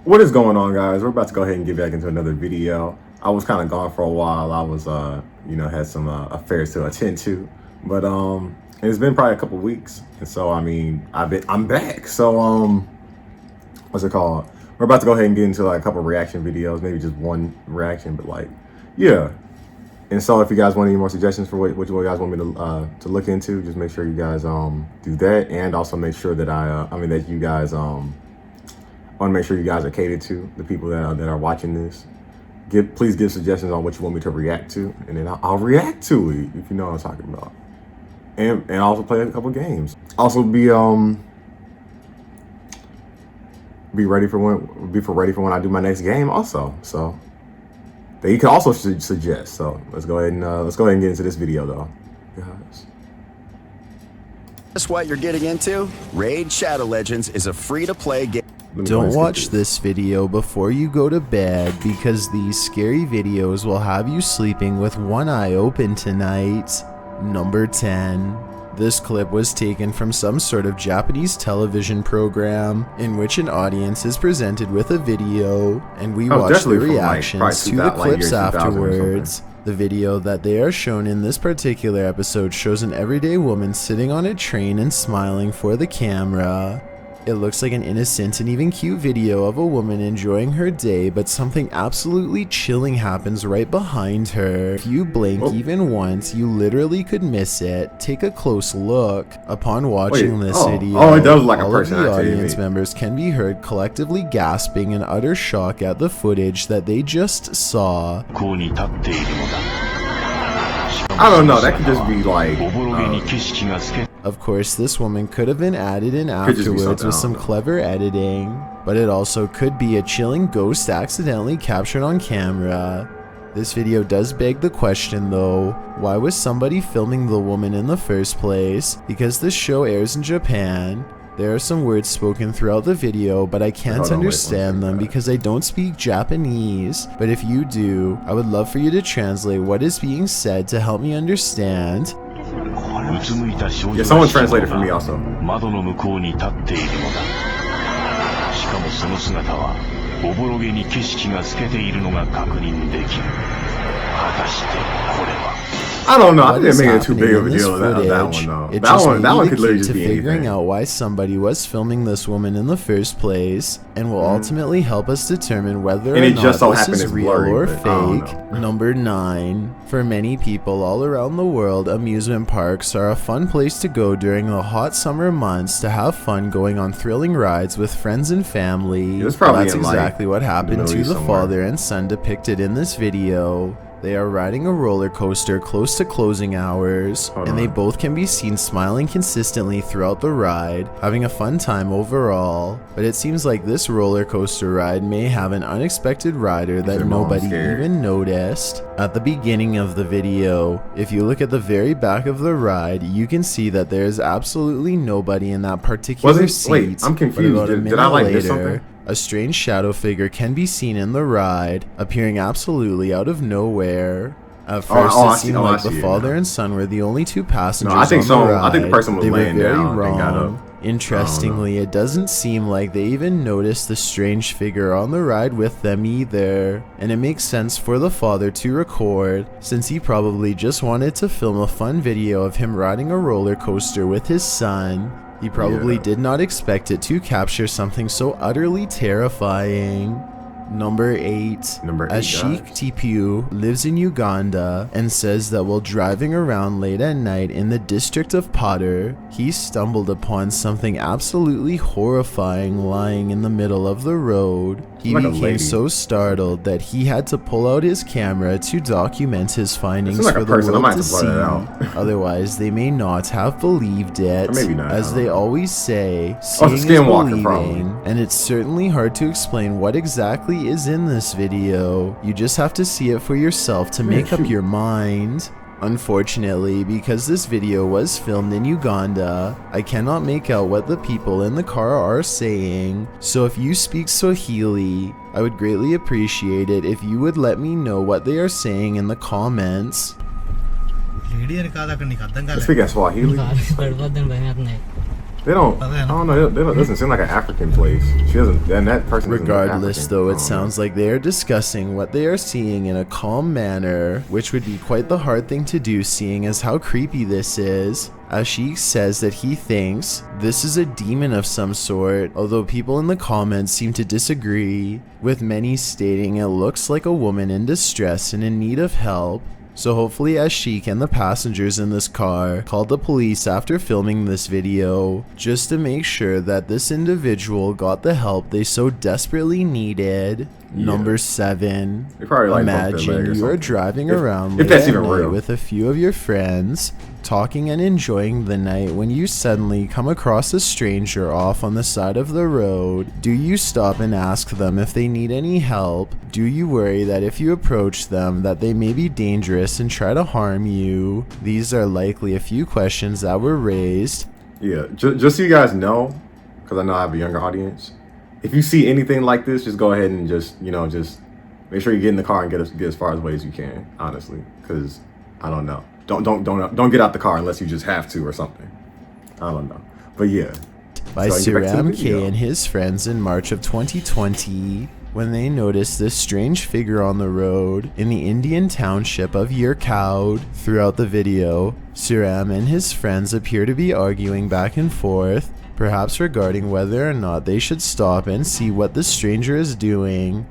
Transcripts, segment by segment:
What is going on, guys? We're about to go ahead and get back into another video. I was kind of gone for a while. I was had some affairs to attend to, but it's been probably a couple weeks, and so I mean I'm back. So what's it called? We're about to go ahead and get into like a couple reaction videos, maybe just one reaction, but like yeah. And so if you guys want any more suggestions for what you guys want me to look into, just make sure you guys do that, and also make sure that that you guys I want to make sure you guys are catered to, the people that are watching this. Please give suggestions on what you want me to react to, and then I'll react to it, if you know what I'm talking about. And also play a couple games. Also be ready for when I do my next game also. So that you can also suggest. So let's go ahead and get into this video though, guys. Guess what you're getting into? Raid Shadow Legends is a free-to-play game. Don't watch this video before you go to bed, because these scary videos will have you sleeping with one eye open tonight. Number 10. This clip was taken from some sort of Japanese television program in which an audience is presented with a video, and we watch the reactions to the clips afterwards. The video that they are shown in this particular episode shows an everyday woman sitting on a train and smiling for the camera. It looks like an innocent and even cute video of a woman enjoying her day, but something absolutely chilling happens right behind her. If you blink even once, you literally could miss it. Take a close look. Upon watching this video, it does look like a person all of the audience members can be heard collectively gasping in utter shock at the footage that they just saw. I don't know, that could just be like Of course, this woman could have been added in afterwards with some clever editing, but it also could be a chilling ghost accidentally captured on camera. This video does beg the question though, why was somebody filming the woman in the first place? Because this show airs in Japan. There are some words spoken throughout the video, but I can't understand them because I don't speak Japanese. But if you do, I would love for you to translate what is being said to help me understand. Yeah, someone translated for me also. I don't know. I didn't make it too big of a deal of that one though. That one could literally just be figuring out why somebody was filming this woman in the first place, and will ultimately help us determine whether or not this is real or fake. Number 9. For many people all around the world, amusement parks are a fun place to go during the hot summer months to have fun going on thrilling rides with friends and family. That's exactly what happened to the father and son depicted in this video. They are riding a roller coaster close to closing hours, and they both can be seen smiling consistently throughout the ride, having a fun time overall. But it seems like this roller coaster ride may have an unexpected rider that nobody even noticed. At the beginning of the video, if you look at the very back of the ride, you can see that there is absolutely nobody in that particular seat. Wait, I'm confused. Did I like miss something? A strange shadow figure can be seen in the ride, appearing absolutely out of nowhere. At first, it seemed like the father and son were the only two passengers on the ride. I think the person was laying down and got up. Interestingly, it doesn't seem like they even noticed the strange figure on the ride with them either. And it makes sense for the father to record, since he probably just wanted to film a fun video of him riding a roller coaster with his son. He probably did not expect it to capture something so utterly terrifying. Number 8. As Sheikh Tipu lives in Uganda and says that while driving around late at night in the district of Potter, he stumbled upon something absolutely horrifying lying in the middle of the road. He became so startled that he had to pull out his camera to document his findings for the world to see. Otherwise, they may not have believed it. As they always say, seeing is believing, and it's certainly hard to explain what exactly is in this video. You just have to see it for yourself to make up your mind. Unfortunately, because this video was filmed in Uganda, I cannot make out what the people in the car are saying, so if you speak Swahili, I would greatly appreciate it if you would let me know what they are saying in the comments. Speaking Swahili? They don't. I don't know. It doesn't seem like an African place. She doesn't. And that person. Regardless, African. though, it sounds like they are discussing what they are seeing in a calm manner, which would be quite the hard thing to do, seeing as how creepy this is. Ashik says that he thinks this is a demon of some sort, although people in the comments seem to disagree, with many stating it looks like a woman in distress and in need of help. So hopefully Ashik and the passengers in this car called the police after filming this video, just to make sure that this individual got the help they so desperately needed. Yeah. Number 7. Imagine you are driving around late at night with a few of your friends, talking and enjoying the night when you suddenly come across a stranger off on the side of the road. Do you stop and ask them if they need any help? Do you worry that if you approach them that they may be dangerous and try to harm you? These are likely a few questions that were raised. Yeah, just so you guys know, because I know I have a younger audience, if you see anything like this, just go ahead and just make sure you get in the car and get as far away as you can, honestly, because I don't know. Don't get out the car unless you just have to or something. I don't know. But yeah. By Siram K and his friends in March of 2020, when they noticed this strange figure on the road in the Indian township of Yercaud. Throughout the video, Siram and his friends appear to be arguing back and forth, perhaps regarding whether or not they should stop and see what the stranger is doing.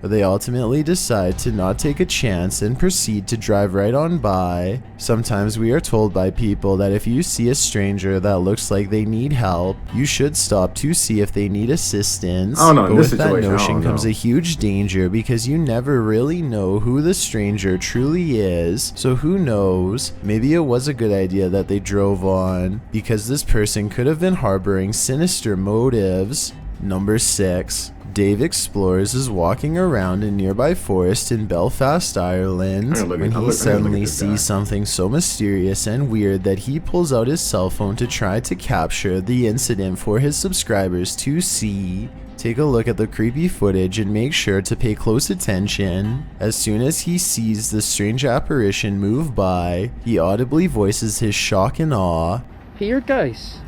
They ultimately decide to not take a chance and proceed to drive right on by. Sometimes we are told by people that if you see a stranger that looks like they need help, you should stop to see if they need assistance. But with that notion comes a huge danger, because you never really know who the stranger truly is. So who knows, maybe it was a good idea that they drove on, because this person could have been harboring sinister motives. Number 6. Dave Explores is walking around a nearby forest in Belfast, Ireland, when he suddenly sees something so mysterious and weird that he pulls out his cell phone to try to capture the incident for his subscribers to see. Take a look at the creepy footage and make sure to pay close attention. As soon as he sees the strange apparition move by, he audibly voices his shock and awe. Here, guys,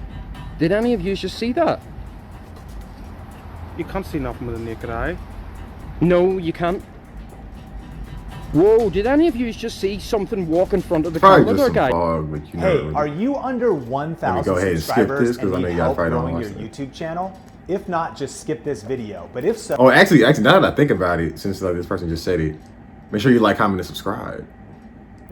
did any of you just see that? You can't see nothing with the naked eye. No, you can't. Whoa, did any of you just see something walk in front of the camera there, guy? Hey, are you under 1,000 subscribers and need help growing your YouTube channel? If not, just skip this video. But if so... Oh, actually, now that I think about it, since this person just said it, make sure you like, comment, and subscribe.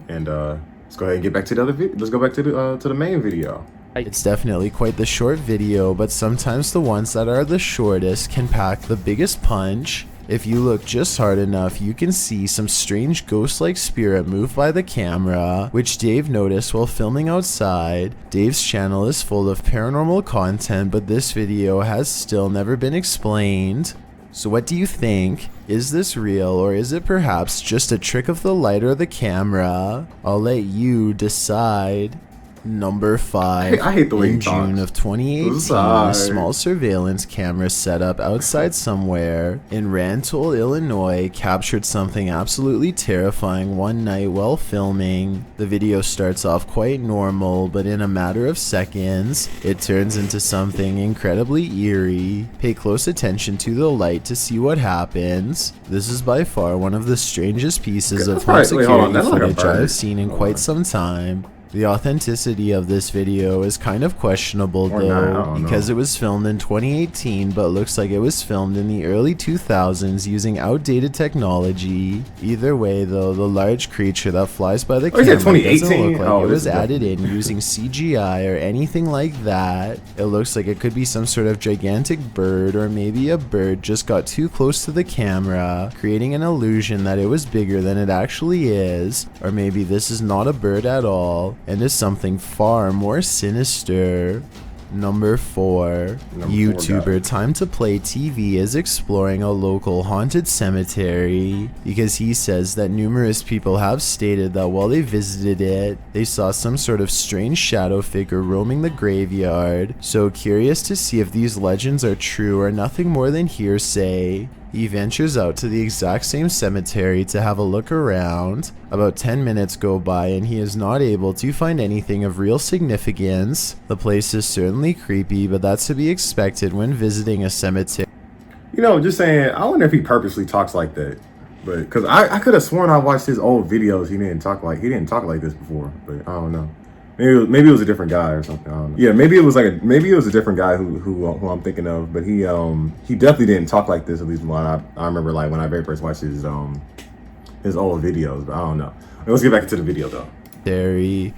And let's go ahead and get back to the other video. Let's go back to the main video. It's definitely quite the short video, but sometimes the ones that are the shortest can pack the biggest punch. If you look just hard enough, you can see some strange ghost-like spirit move by the camera, which Dave noticed while filming outside. Dave's channel is full of paranormal content, but this video has still never been explained. So what do you think? Is this real, or is it perhaps just a trick of the light or the camera? I'll let you decide. Number 5. I hate the way in June of 2018, a small surveillance camera set up outside somewhere in Rantoul, Illinois, captured something absolutely terrifying one night while filming. The video starts off quite normal, but in a matter of seconds, it turns into something incredibly eerie. Pay close attention to the light to see what happens. This is by far one of the strangest pieces of home security footage I've seen in quite some time. The authenticity of this video is kind of questionable though, because it was filmed in 2018 but looks like it was filmed in the early 2000s using outdated technology. Either way though, the large creature that flies by the camera doesn't look like it was added in using CGI or anything like that. It looks like it could be some sort of gigantic bird, or maybe a bird just got too close to the camera, creating an illusion that it was bigger than it actually is. Or maybe this is not a bird at all and is something far more sinister. Number 4. YouTuber Time to Play TV is exploring a local haunted cemetery because he says that numerous people have stated that while they visited it, they saw some sort of strange shadow figure roaming the graveyard. So curious to see if these legends are true or nothing more than hearsay, he ventures out to the exact same cemetery to have a look around. About 10 minutes go by and he is not able to find anything of real significance. The place is certainly creepy, but that's to be expected when visiting a cemetery. You know, just saying, I wonder if he purposely talks like that. But because I could have sworn I watched his old videos, he didn't talk like this before, but I don't know. Maybe it was a different guy or something. I don't know. Yeah, maybe it was a different guy who I'm thinking of. But he definitely didn't talk like this. At least when I remember, like when I very first watched his old videos. But I don't know. Let's get back into the video though.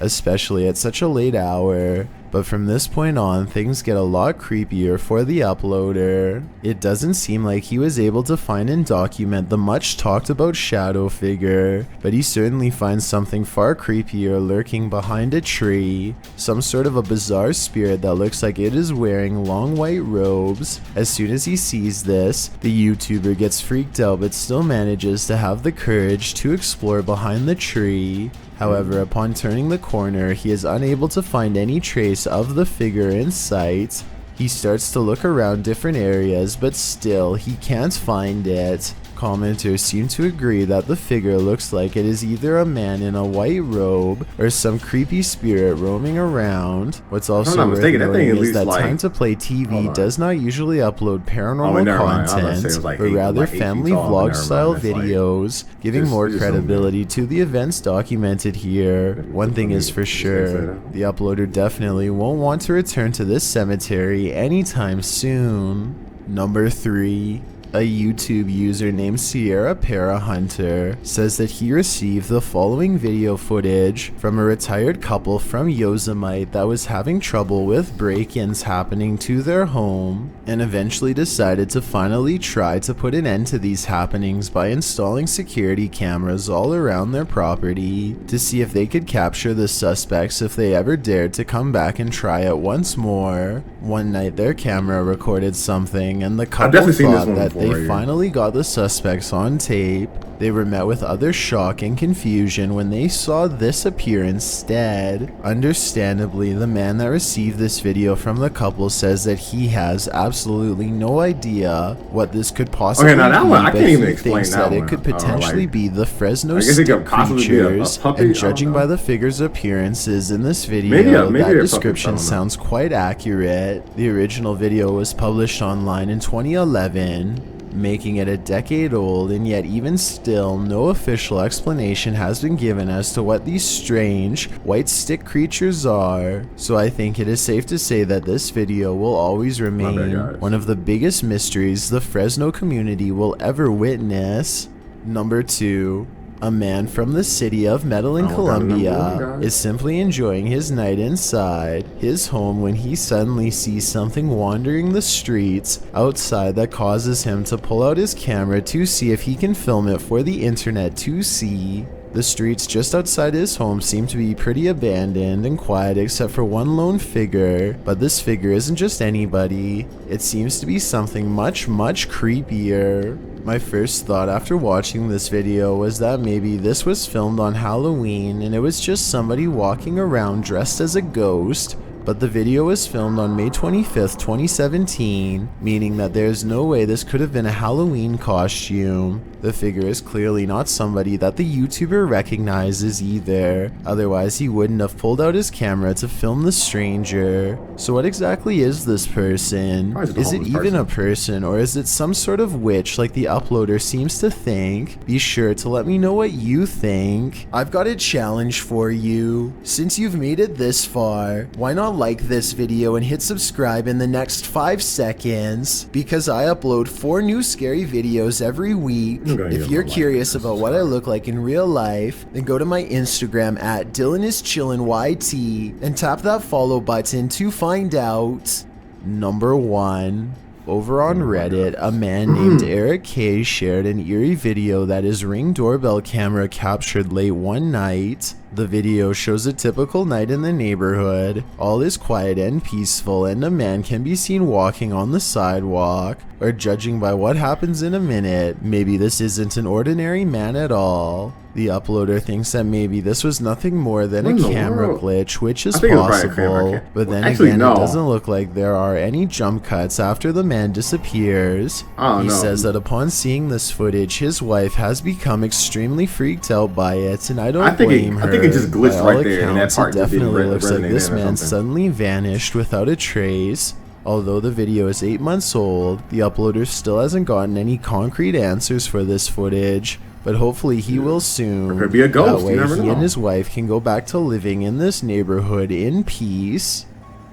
Especially at such a late hour. But from this point on, things get a lot creepier for the uploader. It doesn't seem like he was able to find and document the much talked about shadow figure, but he certainly finds something far creepier lurking behind a tree. Some sort of a bizarre spirit that looks like it is wearing long white robes. As soon as he sees this, the YouTuber gets freaked out but still manages to have the courage to explore behind the tree. However, upon turning the corner, he is unable to find any trace of the figure in sight. He starts to look around different areas, but still, he can't find it. Commenters seem to agree that the figure looks like it is either a man in a white robe or some creepy spirit roaming around. What's also worth noting is that Time to Play TV does not usually upload paranormal content, but rather family vlog style videos, giving more credibility to the events documented here. One thing is for sure, the uploader definitely won't want to return to this cemetery anytime soon. Number 3. A YouTube user named Sierra Para Hunter says that he received the following video footage from a retired couple from Yosemite that was having trouble with break-ins happening to their home, and eventually decided to finally try to put an end to these happenings by installing security cameras all around their property to see if they could capture the suspects if they ever dared to come back and try it once more. One night their camera recorded something and the couple thought that they finally got the suspects on tape. They were met with utter shock and confusion when they saw this appear instead. Understandably, the man that received this video from the couple says that he has absolutely no idea what this could possibly be, but he thinks that it could potentially be the Fresno stick creatures, and judging by the figure's appearances in this video, that description sounds quite accurate. The original video was published online in 2011. Making it a decade old, and yet even still no official explanation has been given as to what these strange white stick creatures are. So I think it is safe to say that this video will always remain one of the biggest mysteries the Fresno community will ever witness. Number 2. A man from the city of Medellin, Colombia, is simply enjoying his night inside his home when he suddenly sees something wandering the streets outside that causes him to pull out his camera to see if he can film it for the internet to see. The streets just outside his home seem to be pretty abandoned and quiet except for one lone figure, but this figure isn't just anybody. It seems to be something much creepier. My first thought after watching this video was that maybe this was filmed on Halloween and it was just somebody walking around dressed as a ghost, but the video was filmed on May 25th, 2017, meaning that there's no way this could have been a Halloween costume. The figure is clearly not somebody that the YouTuber recognizes either, otherwise he wouldn't have pulled out his camera to film the stranger. So what exactly is this person? Is it even a person, or is it some sort of witch like the uploader seems to think? Be sure to let me know what you think. I've got a challenge for you. Since you've made it this far, why not like this video and hit subscribe in the next 5 seconds, because I upload 4 new scary videos every week. If you're curious about what I look like in real life, then go to my Instagram at DylanIsChillinYT and tap that follow button to find out. Number 1. over on Reddit, a man named Eric K shared an eerie video that his Ring doorbell camera captured late one night. The video shows a typical night in the neighborhood. All is quiet and peaceful, and a man can be seen walking on the sidewalk. Or judging by what happens in a minute, maybe this isn't an ordinary man at all. The uploader thinks that maybe this was nothing more than a camera glitch, which is possible, but then again, it doesn't look like there are any jump cuts after the man disappears. He says that upon seeing this footage, his wife has become extremely freaked out by it, and I don't blame her. I think it just glitched right there in that part. It definitely looks like this man suddenly vanished without a trace. Although the video is 8 months old, the uploader still hasn't gotten any concrete answers for this footage, but hopefully he will soon. It could be a ghost. That way he and his wife can go back to living in this neighborhood in peace.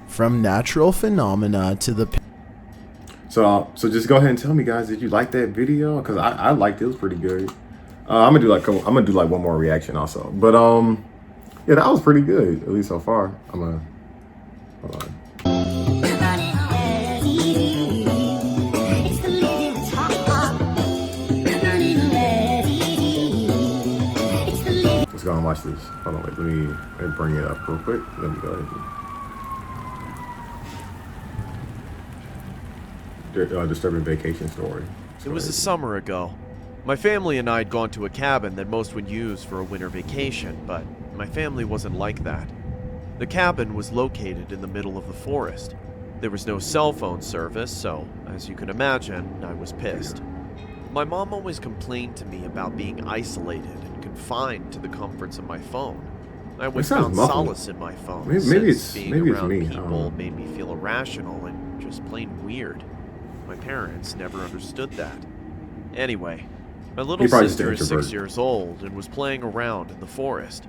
From natural phenomena to the... So just go ahead and tell me, guys, did you like that video? Because I liked it. It was pretty good. I'm gonna do like one more reaction also. But yeah, that was pretty good, at least so far. Hold on. Let's go and watch this. Hold on, wait, let me bring it up real quick. Let me go ahead. Disturbing vacation story. It was a summer ago. My family and I had gone to a cabin that most would use for a winter vacation, but my family wasn't like that. The cabin was located in the middle of the forest. There was no cell phone service, so, as you can imagine, I was pissed. My mom always complained to me about being isolated and confined to the comforts of my phone. I always found solace in my phone, maybe being around me. people made me feel irrational and just plain weird. My parents never understood that. Anyway, my little sister is 6 years old and was playing around in the forest.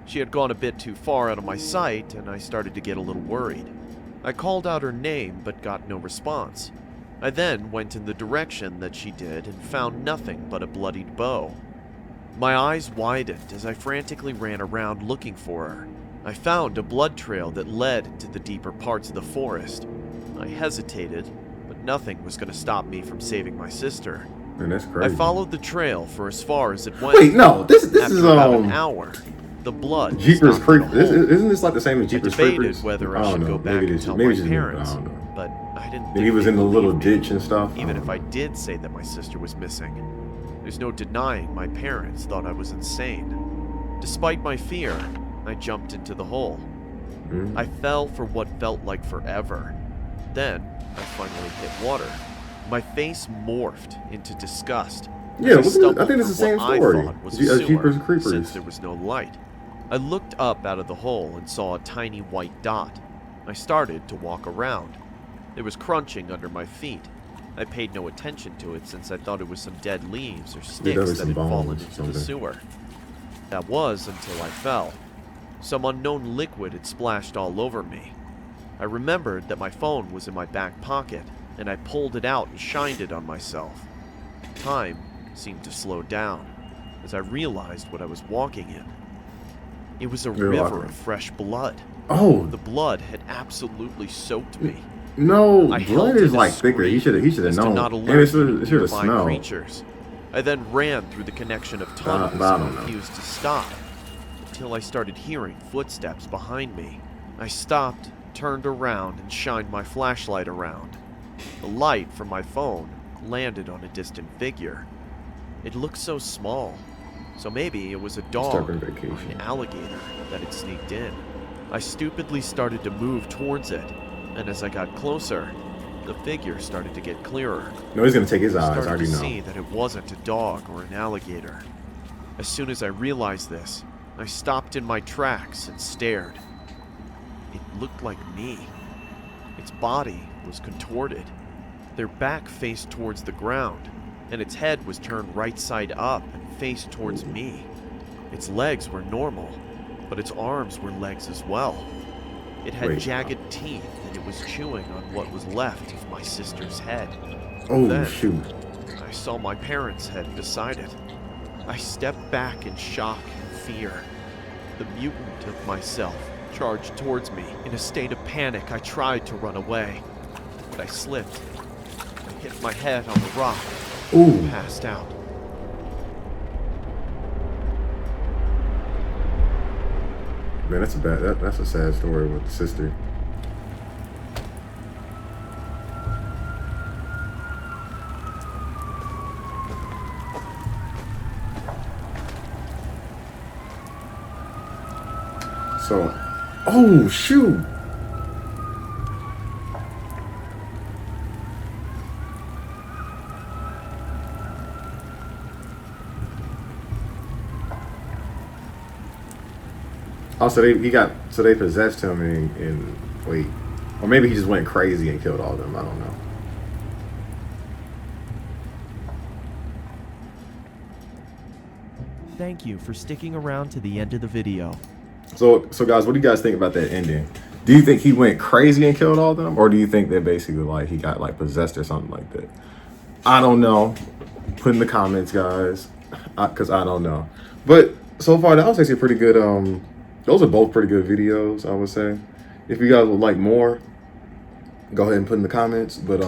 She had gone a bit too far out of my sight, and I started to get a little worried. I called out her name, but got no response. I then went in the direction that she did and found nothing but a bloodied bow. My eyes widened as I frantically ran around looking for her. I found a blood trail that led into the deeper parts of the forest. I hesitated, but nothing was going to stop me from saving my sister. Man, that's crazy. I followed the trail for as far as it went. Wait, no, this After is about an hour. The blood. Jeepers Creepers. Isn't this like the same as Jeepers Creepers? I debated whether I should go back and tell my parents, but I didn't think he was in the little ditch me, and stuff. Even if I did say that my sister was missing. There's no denying my parents thought I was insane. Despite my fear, I jumped into the hole. I fell for what felt like forever. Then, I finally hit water. My face morphed into disgust. Yeah, I think it's the same story as Jeepers Creepers. Since there was no light. I looked up out of the hole and saw a tiny white dot. I started to walk around. There was crunching under my feet. I paid no attention to it since I thought it was some dead leaves or sticks that had fallen into the sewer. That was until I fell. Some unknown liquid had splashed all over me. I remembered that my phone was in my back pocket, and I pulled it out and shined it on myself. Time seemed to slow down as I realized what I was walking in. It was a river of fresh blood. Oh, the blood had absolutely soaked me. No, blood is like thicker. He should have known. And it should have smelled. Creatures. I then ran through the connection of tunnels and refused to stop until I started hearing footsteps behind me. I stopped, turned around, and shined my flashlight around. The light from my phone landed on a distant figure. It looked so small, so maybe it was a dog or an alligator that had sneaked in. I stupidly started to move towards it, and as I got closer, the figure started to get clearer. No, he's gonna take his eyes. I already know. I started to see that it wasn't a dog or an alligator. As soon as I realized this, I stopped in my tracks and stared. It looked like me. Its body was contorted. Their back faced towards the ground, and its head was turned right side up and faced towards me. Its legs were normal, but its arms were legs as well. It had jagged teeth, and it was chewing on what was left of my sister's head. Oh, then, shoot. I saw my parents' head beside it. I stepped back in shock and fear. The mutant of myself charged towards me. In a state of panic, I tried to run away, but I slipped hit my head on the rock. Ooh. Passed out. Man, that's a sad story with the sister. So, oh shoot. Also, they possessed him and wait, or maybe he just went crazy and killed all of them. I don't know. Thank you for sticking around to the end of the video. So guys, what do you guys think about that ending? Do you think he went crazy and killed all of them, or do you think that basically like he got like possessed or something like that? I don't know. Put in the comments, guys, because I don't know. But so far, that was actually pretty good. Those are both pretty good videos, I would say. If you guys would like more, go ahead and put in the comments. But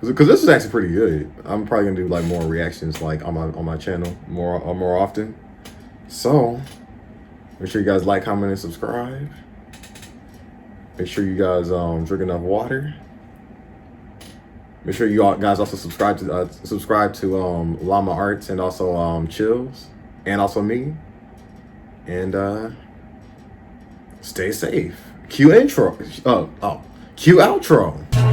because this is actually pretty good. I'm probably gonna do like more reactions like on my channel more often. So make sure you guys like, comment, and subscribe. Make sure you guys drink enough water. Make sure you guys also subscribe to Llama Arts and also Chills and also me. And stay safe. Cue intro. Cue outro.